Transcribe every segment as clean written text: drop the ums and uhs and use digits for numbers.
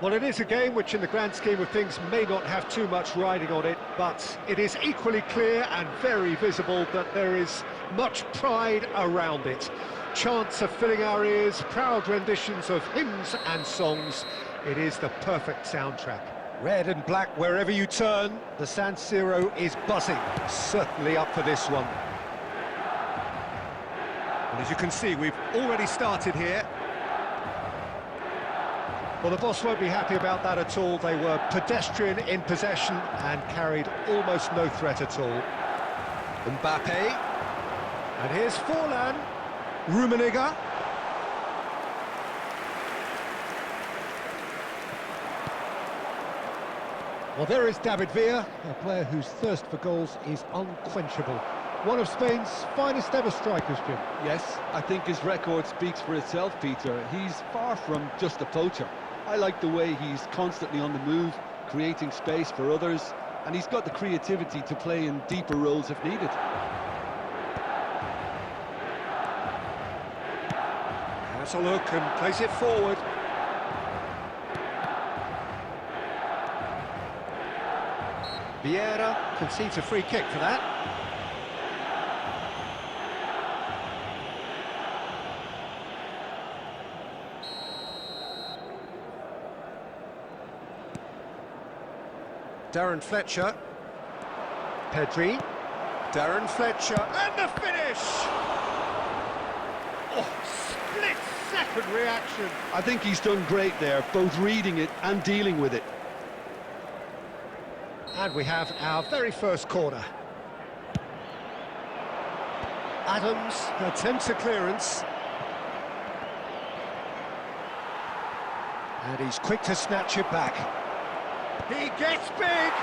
Well, it is a game which in the grand scheme of things may not have too much riding on it, but it is equally clear and very visible that there is much pride around it. Chants are filling our ears, proud renditions of hymns and songs. It is the perfect soundtrack. Red and black wherever you turn, the San Siro is buzzing. Certainly up for this one. And as you can see, we've already started here. Well, the boss won't be happy about that at all. They were pedestrian in possession and carried almost no threat at all. Mbappe. And here's Forlan. Rummenigge. Well, there is David Villa, a player whose thirst for goals is unquenchable. One of Spain's finest ever strikers, Jim. Yes, I think his record speaks for itself, Peter. He's far from just a poacher. I like the way he's constantly on the move, creating space for others, and he's got the creativity to play in deeper roles if needed. Has a look and plays it forward. Vieira concedes a free kick for that. Darren Fletcher. Pedri. Darren Fletcher. And the finish! Oh, split-second reaction. I think he's done great there, both reading it and dealing with it. And we have our very first corner. Adams attempts a clearance. And he's quick to snatch it back. He gets big!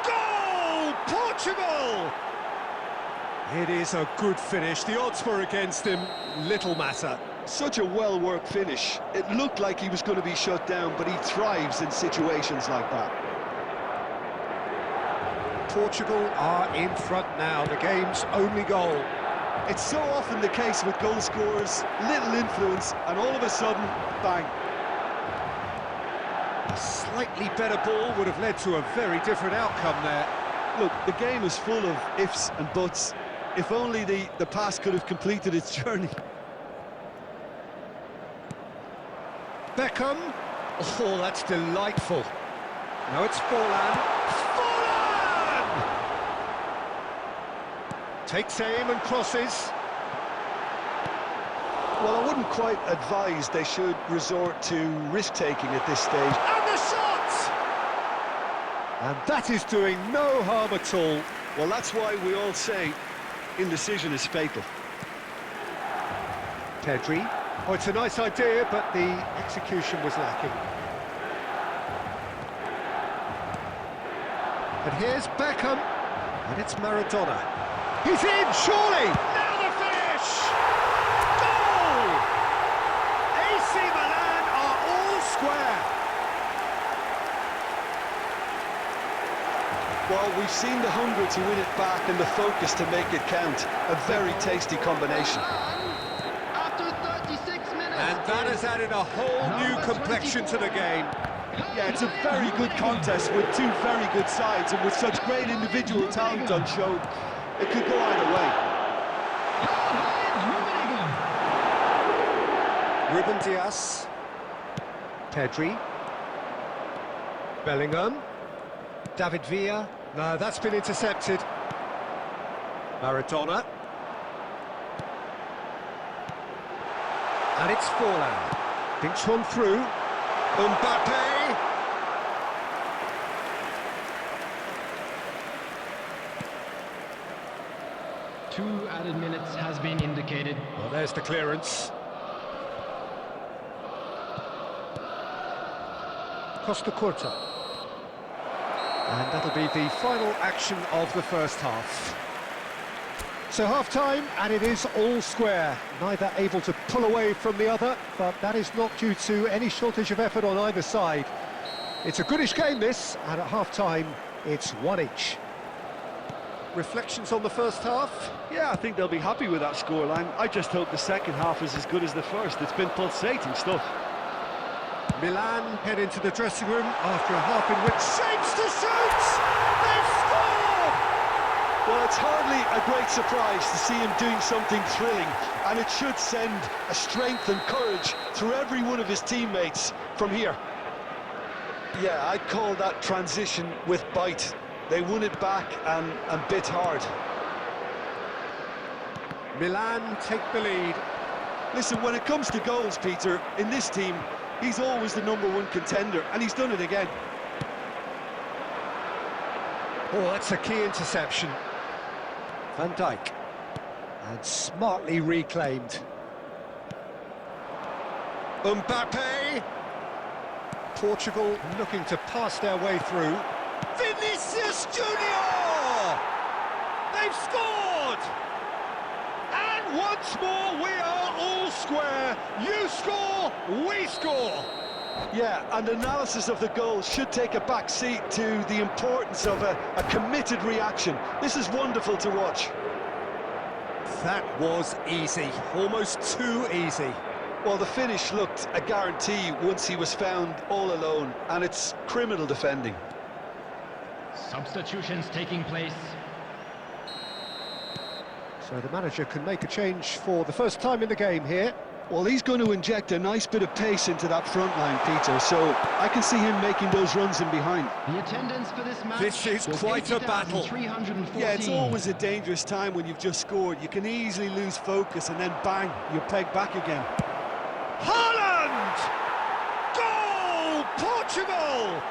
Goal! Portugal! It is a good finish. The odds were against him. Little matter. Such a well-worked finish. It looked like he was going to be shut down, but he thrives in situations like that. Portugal are in front now, the game's only goal. It's so often the case with goal scorers, little influence, and all of a sudden, bang. A slightly better ball would have led to a very different outcome there. Look, the game is full of ifs and buts. If only the pass could have completed its journey. Beckham. Oh, that's delightful. Now it's Forlan. Forlan! Takes aim and crosses. Well, I wouldn't quite advise they should resort to risk-taking at this stage. And the shot! And that is doing no harm at all. Well, that's why we all say indecision is fatal. Pedri. Oh, it's a nice idea, but the execution was lacking. And here's Beckham. And it's Maradona. He's in, surely! Now the finish! Goal! AC Milan are all square. Well, we've seen the hunger to win it back and the focus to make it count. A very tasty combination. After 36 minutes. And that has added a whole new complexion to the game. Yeah, it's a very good contest with two very good sides, and with such great individual talent on show, it could go either way. Ruben Dias. Pedri. Bellingham. David Villa. No, that's been intercepted. Maradona. And it's Forlan. Thinks one through. Mbappe. Two added minutes has been indicated. Well, there's the clearance. Costa Curta. And that'll be the final action of the first half. So half-time, and it is all square. Neither able to pull away from the other, but that is not due to any shortage of effort on either side. It's a goodish game, this, and at half-time, it's one each. Reflections on the first half? Yeah, I think they'll be happy with that scoreline. I just hope the second half is as good as the first. It's been pulsating stuff. Milan head into the dressing room after a half in which shapes to shoot! They've scored! Well, it's hardly a great surprise to see him doing something thrilling, and it should send a strength and courage through every one of his teammates from here. Yeah, I'd call that transition with bite. They won it back and bit hard. Milan take the lead. Listen, when it comes to goals, Peter, in this team, he's always the #1 contender, and he's done it again. Oh, that's a key interception. Van Dijk. And smartly reclaimed. Mbappe. Portugal looking to pass their way through. Vinicius Junior! They've scored! And once more we are all square. You score, we score. Yeah, and analysis of the goal should take a back seat to the importance of a committed reaction. This is wonderful to watch. That was easy, almost too easy. Well, the finish looked a guarantee once he was found all alone, and it's criminal defending. Substitutions taking place. So the manager can make a change for the first time in the game here. Well, he's going to inject a nice bit of pace into that front line, Peter, so I can see him making those runs in behind. The attendance for this match. This is was quite a battle. 80,314. Yeah, it's always a dangerous time when you've just scored. You can easily lose focus and then bang, you're pegged back again. Haaland! Goal! Portugal!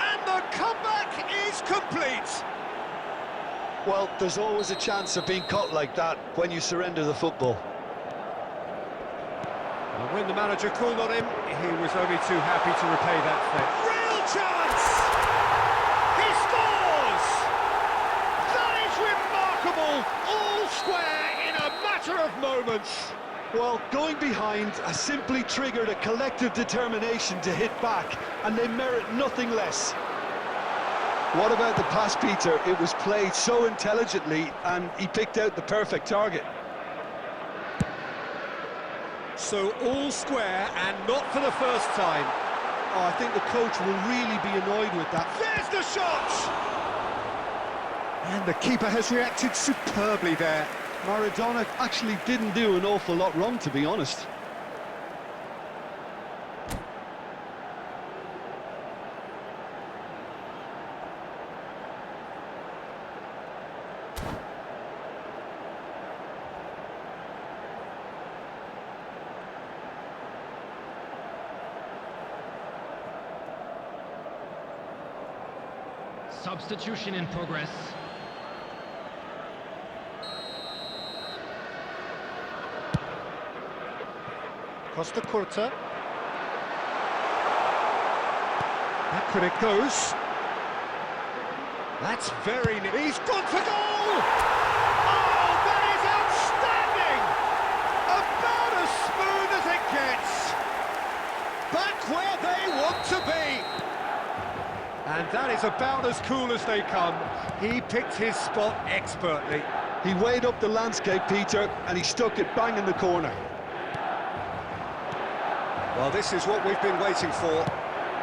And the comeback is complete. Well, there's always a chance of being caught like that when you surrender the football. And when the manager called on him, he was only too happy to repay that threat. Real chance! He scores! That is remarkable! All square in a matter of moments. Well, going behind has simply triggered a collective determination to hit back, and they merit nothing less. What about the pass, Peter? It was played so intelligently, and he picked out the perfect target. So all square, and not for the first time. Oh, I think the coach will really be annoyed with that. There's the shot! And the keeper has reacted superbly there. Maradona actually didn't do an awful lot wrong, to be honest. Substitution in progress. Costa Curta. Back when it goes. That's very near. He's gone for goal! Oh, that is outstanding! About as smooth as it gets. Back where they want to be. And that is about as cool as they come. He picked his spot expertly. He weighed up the landscape, Peter, and he stuck it bang in the corner. Well, this is what we've been waiting for.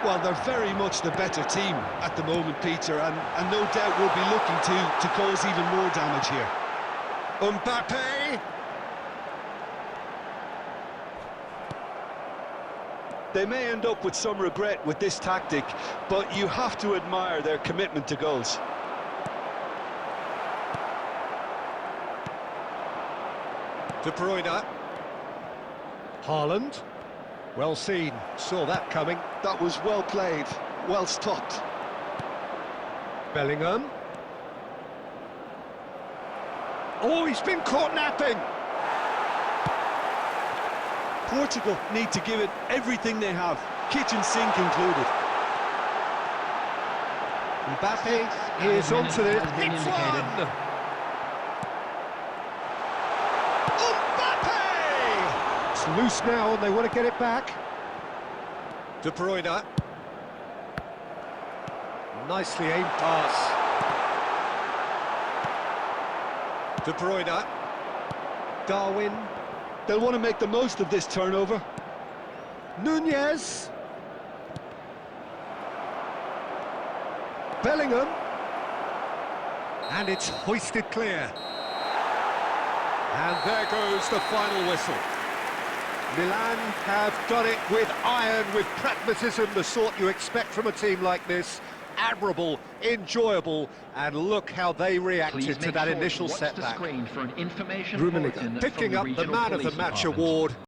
Well, they're very much the better team at the moment, Peter, and no doubt will be looking to cause even more damage here. Mbappe! They may end up with some regret with this tactic, but you have to admire their commitment to goals. De Bruyne. Haaland. Well seen, saw that coming. That was well played, well stopped. Bellingham. Oh, he's been caught napping. Portugal need to give it everything they have, kitchen sink included. Mbappe is onto it. It's one! Mbappe! It's loose now and they want to get it back. De Bruyne. Nicely aimed pass. De Bruyne. Darwin. They'll want to make the most of this turnover. Nunez. Bellingham. And it's hoisted clear. And there goes the final whistle. Milan have done it with iron, with pragmatism, the sort you expect from a team like this. Admirable, enjoyable, and look how they reacted to that initial setback. For an information Rummenigge picking up the Man of the Match award.